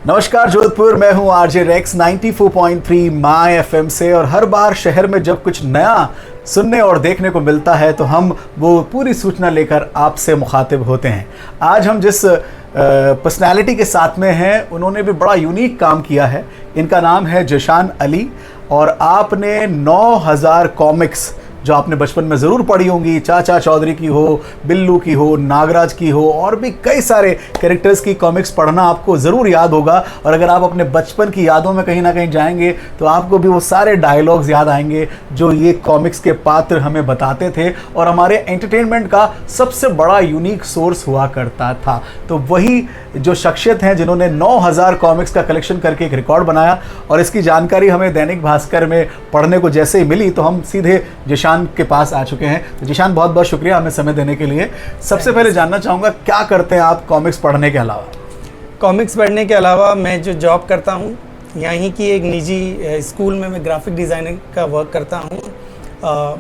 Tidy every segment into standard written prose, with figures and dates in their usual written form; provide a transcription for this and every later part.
नमस्कार जोधपुर, मैं हूं आरजे रेक्स 94.3 माय एफएम से। और हर बार शहर में जब कुछ नया सुनने और देखने को मिलता है तो हम वो पूरी सूचना लेकर आपसे मुखातिब होते हैं। आज हम जिस पर्सनालिटी के साथ में हैं उन्होंने भी बड़ा यूनिक काम किया है। इनका नाम है जिशान अली और आपने 9000 कॉमिक्स जो आपने बचपन में ज़रूर पढ़ी होंगी, चाचा चौधरी की हो, बिल्लू की हो, नागराज की हो और भी कई सारे कैरेक्टर्स की कॉमिक्स पढ़ना आपको ज़रूर याद होगा। और अगर आप अपने बचपन की यादों में कहीं ना कहीं जाएंगे तो आपको भी वो सारे डायलॉग्स याद आएंगे जो ये कॉमिक्स के पात्र हमें बताते थे और हमारे एंटरटेनमेंट का सबसे बड़ा यूनिक सोर्स हुआ करता था। तो वही जो शख्सियत हैं जिन्होंने 9000 कॉमिक्स का कलेक्शन करके एक रिकॉर्ड बनाया और इसकी जानकारी हमें दैनिक भास्कर में पढ़ने को जैसे ही मिली तो हम सीधे जिशान के पास आ चुके हैं। तो जिशान, बहुत बहुत शुक्रिया हमें समय देने के लिए। सबसे पहले जानना चाहूँगा, क्या करते हैं आप कॉमिक्स पढ़ने के अलावा? कॉमिक्स पढ़ने के अलावा मैं जो जॉब करता हूँ यहीं की एक निजी स्कूल में मैं ग्राफिक डिज़ाइनिंग का वर्क करता हूँ।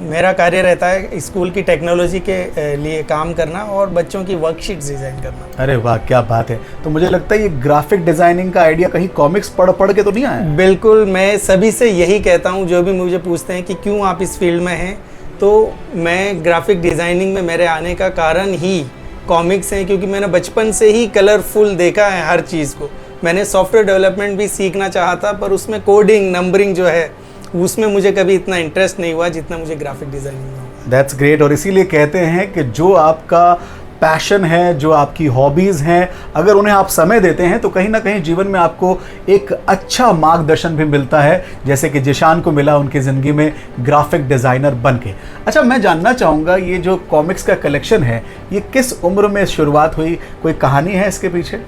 मेरा कार्य रहता है स्कूल की टेक्नोलॉजी के लिए काम करना और बच्चों की वर्कशीट्स डिज़ाइन करना। अरे वाह, क्या बात है। तो मुझे लगता है ये ग्राफिक डिज़ाइनिंग का आइडिया कहीं कॉमिक्स पढ़ के तो नहीं आया? बिल्कुल, मैं सभी से यही कहता हूँ जो भी मुझे पूछते हैं कि क्यों आप इस फील्ड में हैं, तो मैं ग्राफिक डिज़ाइनिंग में मेरे आने का कारण ही कॉमिक्स हैं, क्योंकि मैंने बचपन से ही कलरफुल देखा है हर चीज़ को। मैंने सॉफ्टवेयर डेवलपमेंट भी सीखना चाहा था पर उसमें कोडिंग नंबरिंग जो है उसमें मुझे कभी इतना इंटरेस्ट नहीं हुआ जितना मुझे ग्राफिक डिज़ाइनिंग में हुआ। That's great. और इसीलिए कहते हैं कि जो आपका पैशन है, जो आपकी हॉबीज़ हैं, अगर उन्हें आप समय देते हैं तो कहीं ना कहीं जीवन में आपको एक अच्छा मार्गदर्शन भी मिलता है, जैसे कि जिशान को मिला उनकी ज़िंदगी में ग्राफिक डिज़ाइनर बन के। अच्छा, मैं जानना चाहूँगा ये जो कॉमिक्स का कलेक्शन है ये किस उम्र में शुरुआत हुई? कोई कहानी है इसके पीछे?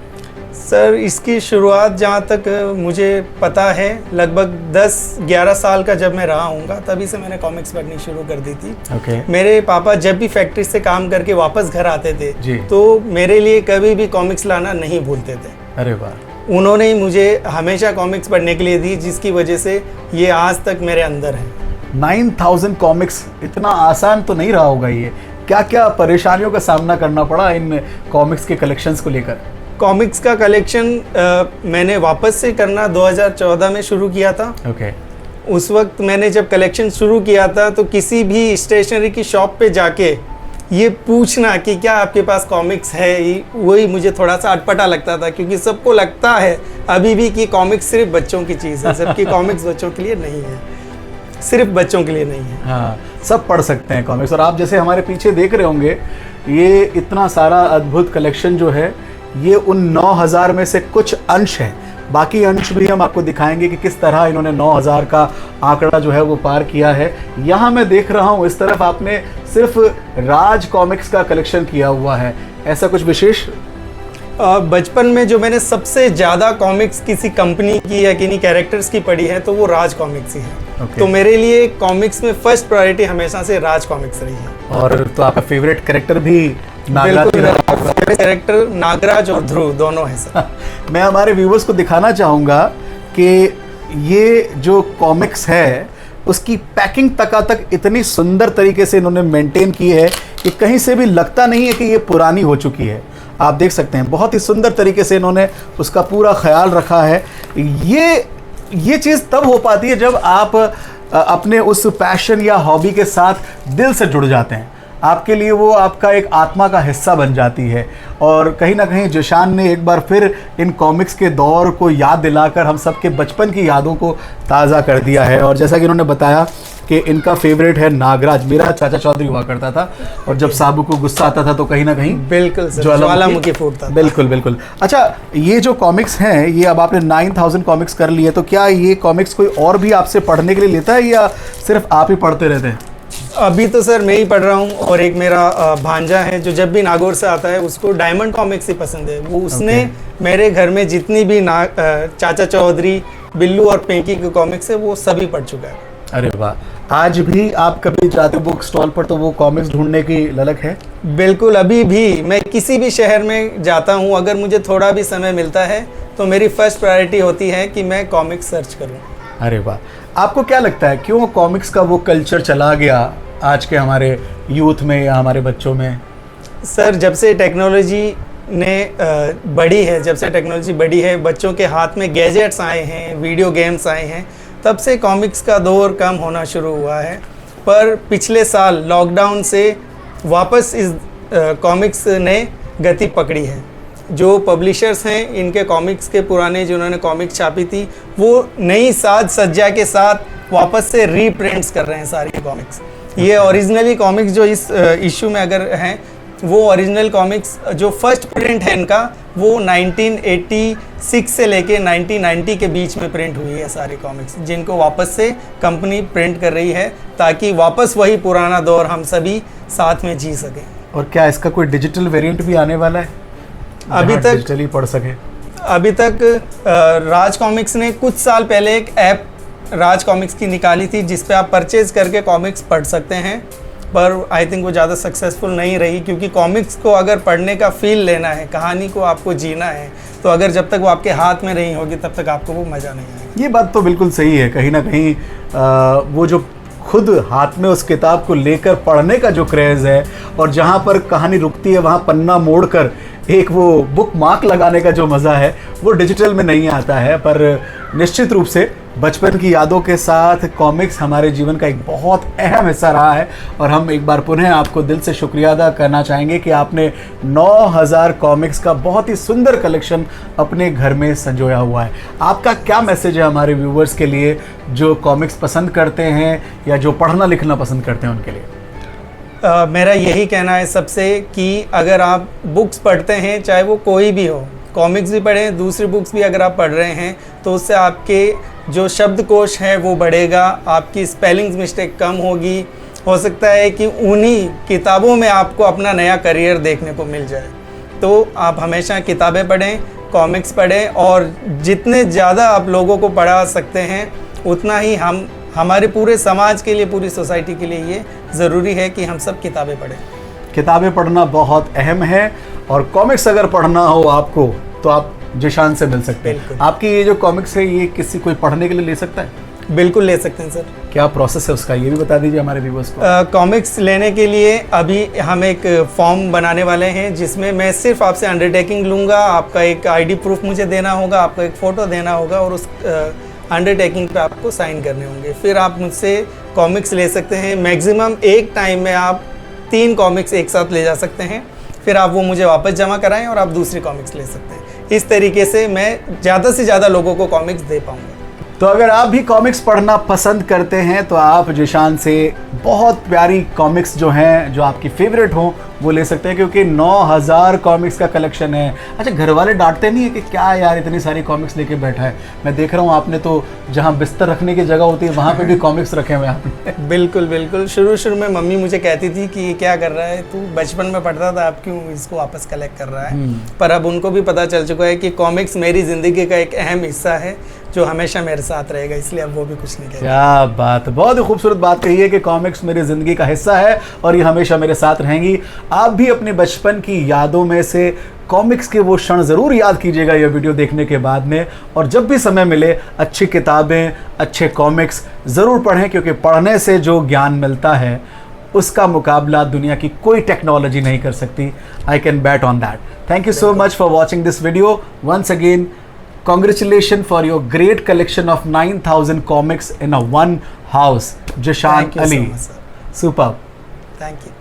सर, इसकी शुरुआत जहाँ तक मुझे पता है लगभग 10-11 साल का जब मैं रहा हूँगा तभी से मैंने कॉमिक्स पढ़नी शुरू कर दी थी। Okay. मेरे पापा जब भी फैक्ट्री से काम करके वापस घर आते थे तो मेरे लिए कभी भी कॉमिक्स लाना नहीं भूलते थे। अरे वाह। उन्होंने ही मुझे हमेशा कॉमिक्स पढ़ने के लिए दी, जिसकी वजह से ये आज तक मेरे अंदर है। 9000 कॉमिक्स, इतना आसान तो नहीं रहा होगा ये। क्या क्या परेशानियों का सामना करना पड़ा इन कॉमिक्स के कलेक्शंस को लेकर? कॉमिक्स का कलेक्शन मैंने वापस से करना 2014 में शुरू किया था। Okay. उस वक्त मैंने जब कलेक्शन शुरू किया था तो किसी भी स्टेशनरी की शॉप पे जाके ये पूछना कि क्या आपके पास कॉमिक्स है, वही मुझे थोड़ा सा अटपटा लगता था, क्योंकि सबको लगता है अभी भी कि कॉमिक्स सिर्फ बच्चों की चीज़ है, जबकि कॉमिक्स बच्चों के लिए नहीं है, सिर्फ बच्चों के लिए नहीं है। हाँ, सब पढ़ सकते हैं कॉमिक्स। और आप जैसे हमारे पीछे देख रहे होंगे ये इतना सारा अद्भुत कलेक्शन जो है ये उन 9000 में से कुछ अंश है। बाकी अंश भी हम आपको दिखाएंगे कि किस तरह इन्होंने 9000 का आंकड़ा जो है वो पार किया है। यहाँ मैं देख रहा हूँ इस तरफ आपने सिर्फ राज कॉमिक्स का कलेक्शन किया हुआ है, ऐसा कुछ विशेष? बचपन में जो मैंने सबसे ज़्यादा कॉमिक्स किसी कंपनी की या किन्हीं कैरेक्टर्स की पढ़ी है तो वो राज कॉमिक्स ही है। Okay. तो मेरे लिए कॉमिक्स में फर्स्ट प्रायोरिटी हमेशा से राज कॉमिक्स रही है। और तो आपका फेवरेट कैरेक्टर भी कैरेक्टर नागराज और ध्रुव दोनों है सर। मैं हमारे व्यूवर्स को दिखाना चाहूँगा कि ये जो कॉमिक्स है उसकी पैकिंग तक इतनी सुंदर तरीके से इन्होंने मेंटेन की है कि कहीं से भी लगता नहीं है कि ये पुरानी हो चुकी है। आप देख सकते हैं बहुत ही सुंदर तरीके से इन्होंने उसका पूरा ख्याल रखा है। ये चीज़ तब हो पाती है जब आप अपने उस पैशन या हॉबी के साथ दिल से जुड़ जाते हैं। आपके लिए वो आपका एक आत्मा का हिस्सा बन जाती है। और कहीं ना कहीं जिशान ने एक बार फिर इन कॉमिक्स के दौर को याद दिलाकर हम सबके बचपन की यादों को ताज़ा कर दिया है। और जैसा कि इन्होंने बताया कि इनका फेवरेट है नागराज। मेरा चाचा चौधरी हुआ करता था और जब साबू को गुस्सा आता था तो कहीं ना कहीं बिल्कुल ज्वालामुखी फूटता था। बिल्कुल। अच्छा, ये जो कॉमिक्स हैं ये अब आपने 9000 कॉमिक्स कर लिए, तो क्या ये कॉमिक्स कोई और भी आपसे पढ़ने के लिए लेता है या सिर्फ आप ही पढ़ते रहते हैं? अभी तो सर मैं ही पढ़ रहा हूँ और एक मेरा भांजा है जो जब भी नागौर से आता है उसको डायमंड कॉमिक्स ही पसंद है। वो उसने मेरे घर में जितनी भी चाचा चौधरी, बिल्लू और पिंकी के कॉमिक्स है वो सभी पढ़ चुका है। अरे वाह। आज भी आप कभी जाते बुक स्टॉल पर तो वो कॉमिक्स ढूंढने की ललक है? बिल्कुल, अभी भी मैं किसी भी शहर में जाता हूँ अगर मुझे थोड़ा भी समय मिलता है तो मेरी फर्स्ट प्रायोरिटी होती है कि मैं कॉमिक्स सर्च करूँ। अरे वाह। आपको क्या लगता है क्यों कॉमिक्स का वो कल्चर चला गया आज के हमारे यूथ में या हमारे बच्चों में? सर, जब से टेक्नोलॉजी ने बढ़ी है, जब से टेक्नोलॉजी बढ़ी है, बच्चों के हाथ में गैजेट्स आए हैं, वीडियो गेम्स आए हैं, तब से कॉमिक्स का दौर कम होना शुरू हुआ है। पर पिछले साल लॉकडाउन से वापस इस कॉमिक्स ने गति पकड़ी है। जो पब्लिशर्स हैं, इनके कॉमिक्स के पुराने जिन्होंने कॉमिक्स छापी थी, वो नई साज सज्जा के साथ वापस से रीप्रिंट्स कर रहे हैं सारी कॉमिक्स। ये ओरिजिनली कॉमिक्स जो इस इशू में अगर हैं, वो ओरिजिनल कॉमिक्स जो फर्स्ट प्रिंट है इनका, वो 1986 से लेके 1990 के बीच में प्रिंट हुई है सारी कॉमिक्स, जिनको वापस से कंपनी प्रिंट कर रही है ताकि वापस वही पुराना दौर हम सभी साथ में जी सकें। और क्या इसका कोई डिजिटल वेरिएंट भी आने वाला है अभी तक डिजिटली पढ़ सके? अभी तक राज कॉमिक्स ने कुछ साल पहले एक ऐप राज कॉमिक्स की निकाली थी, जिस पे आप परचेज करके कॉमिक्स पढ़ सकते हैं, पर आई थिंक वो ज़्यादा सक्सेसफुल नहीं रही, क्योंकि कॉमिक्स को अगर पढ़ने का फील लेना है, कहानी को आपको जीना है, तो अगर जब तक वो आपके हाथ में नहीं होगी तब तक आपको वो मज़ा नहीं आएगा। ये बात तो बिल्कुल सही है। कहीं ना कहीं वो जो खुद हाथ में उस किताब को लेकर पढ़ने का जो क्रेज़ है, और जहाँ पर कहानी रुकती है वहाँ पन्ना मोड़कर एक वो बुक मार्क लगाने का जो मज़ा है, वो डिजिटल में नहीं आता है। पर निश्चित रूप से बचपन की यादों के साथ कॉमिक्स हमारे जीवन का एक बहुत अहम हिस्सा रहा है, और हम एक बार पुनः आपको दिल से शुक्रिया अदा करना चाहेंगे कि आपने 9000 कॉमिक्स का बहुत ही सुंदर कलेक्शन अपने घर में संजोया हुआ है। आपका क्या मैसेज है हमारे व्यूवर्स के लिए जो कॉमिक्स पसंद करते हैं या जो पढ़ना लिखना पसंद करते हैं उनके लिए? मेरा यही कहना है सबसे कि अगर आप बुक्स पढ़ते हैं, चाहे वो कोई भी हो, कॉमिक्स भी पढ़ें, दूसरी बुक्स भी अगर आप पढ़ रहे हैं, तो उससे आपके जो शब्दकोश है वो बढ़ेगा, आपकी स्पेलिंग्स मिस्टेक कम होगी। हो सकता है कि उन्हीं किताबों में आपको अपना नया करियर देखने को मिल जाए। तो आप हमेशा किताबें पढ़ें, कॉमिक्स पढ़ें, और जितने ज़्यादा आप लोगों को पढ़ा सकते हैं उतना ही हमारे पूरे समाज के लिए, पूरी सोसाइटी के लिए ये ज़रूरी है कि हम सब किताबें पढ़ें। किताबें पढ़ना बहुत अहम है, और कॉमिक्स अगर पढ़ना हो आपको तो आप जिशान से मिल सकते हैं। आपकी ये जो कॉमिक्स है, ये किसी कोई पढ़ने के लिए ले सकता है? बिल्कुल ले सकते हैं सर। क्या प्रोसेस है उसका, ये भी बता दीजिए हमारे व्यूअर्स को। कॉमिक्स लेने के लिए अभी हम एक फॉर्म बनाने वाले हैं, जिसमें मैं सिर्फ आपसे अंडरटेकिंग लूँगा। आपका एक आईडी प्रूफ मुझे देना होगा, आपको एक फ़ोटो देना होगा, और उस अंडरटेकिंग पे आपको साइन करने होंगे। फिर आप मुझसे कॉमिक्स ले सकते हैं। मैक्सिमम एक टाइम में आप 3 कॉमिक्स एक साथ ले जा सकते हैं। फिर आप वो मुझे वापस जमा कराएं और आप दूसरी कॉमिक्स ले सकते हैं। इस तरीके से मैं ज़्यादा से ज़्यादा लोगों को कॉमिक्स दे पाऊँगा। तो अगर आप भी कॉमिक्स पढ़ना पसंद करते हैं तो आप जिशान से बहुत प्यारी कॉमिक्स जो हैं, जो आपकी फेवरेट हो, वो ले सकते हैं, क्योंकि 9000 कॉमिक्स का कलेक्शन है। अच्छा, घर वाले डांटते नहीं है कि क्या यार इतनी सारी कॉमिक्स लेके बैठा है? मैं देख रहा हूँ आपने तो जहाँ बिस्तर रखने की जगह होती है वहाँ पे भी कॉमिक्स रखे हुए हैं आपने। बिल्कुल बिल्कुल। शुरू में मम्मी मुझे कहती थी कि ये क्या कर रहा है तू, बचपन में पढ़ता था, अब क्यों इसको वापस कलेक्ट कर रहा है? पर अब उनको भी पता चल चुका है कि कॉमिक्स मेरी ज़िंदगी का एक अहम हिस्सा है जो हमेशा मेरे साथ रहेगा, इसलिए अब वो भी कुछ नहीं कहेगा। क्या बात, बहुत ही खूबसूरत बात कही है कि कॉमिक्स मेरी ज़िंदगी का हिस्सा है और ये हमेशा मेरे साथ रहेंगी। आप भी अपने बचपन की यादों में से कॉमिक्स के वो क्षण ज़रूर याद कीजिएगा ये वीडियो देखने के बाद में, और जब भी समय मिले अच्छी किताबें, अच्छे कॉमिक्स ज़रूर पढ़ें, क्योंकि पढ़ने से जो ज्ञान मिलता है उसका मुकाबला दुनिया की कोई टेक्नोलॉजी नहीं कर सकती। I can bat on that. Thank you so much for watching this video. Once again, congratulations for your great collection of 9,000 comics in one house. Jishan Ali. Thank you so much, sir. Superb. Thank you.